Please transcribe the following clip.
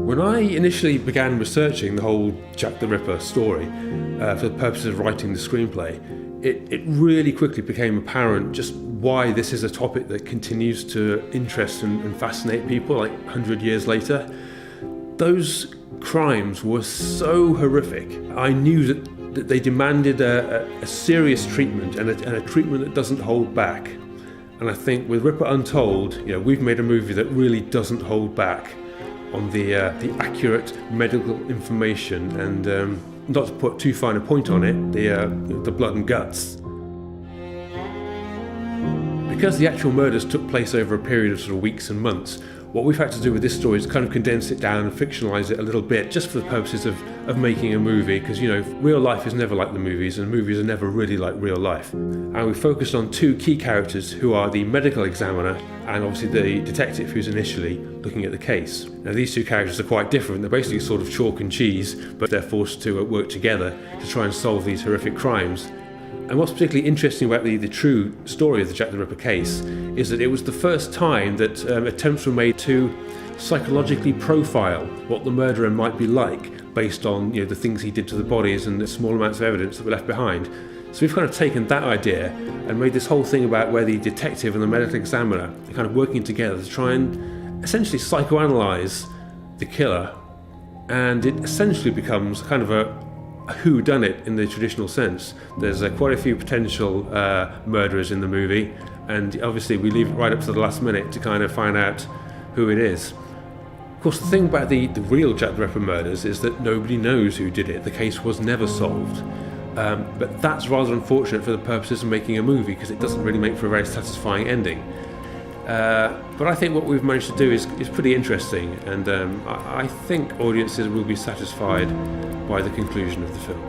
When I initially began researching the whole Jack the Ripper story for the purposes of writing the screenplay, it really quickly became apparent just why this is a topic that continues to interest and fascinate people like 100 years later. Those crimes were so horrific. I knew that they demanded a serious treatment and a treatment that doesn't hold back. And I think with Ripper Untold, we've made a movie that really doesn't hold back on the accurate medical information and, not to put too fine a point on it, the blood and guts. Because the actual murders took place over a period of sort of weeks and months, what we've had to do with this story is kind of condense it down and fictionalise it a little bit, just for the purposes of making a movie, because real life is never like the movies, and movies are never really like real life. And we focused on two key characters who are the medical examiner and obviously the detective who's initially looking at the case. Now these two characters are quite different. They're basically sort of chalk and cheese, but they're forced to work together to try and solve these horrific crimes. And what's particularly interesting about the true story of the Jack the Ripper case is that it was the first time that attempts were made to psychologically profile what the murderer might be like based on the things he did to the bodies and the small amounts of evidence that were left behind. So we've kind of taken that idea and made this whole thing about where the detective and the medical examiner are kind of working together to try and essentially psychoanalyse the killer, and it essentially becomes kind of a whodunit in the traditional sense. There's quite a few potential murderers in the movie, and obviously we leave it right up to the last minute to kind of find out who it is. Of course, the thing about the real Jack the Ripper murders is that nobody knows who did it. The case was never solved. But that's rather unfortunate for the purposes of making a movie, because it doesn't really make for a very satisfying ending. But I think what we've managed to do is pretty interesting, and I think audiences will be satisfied by the conclusion of the film.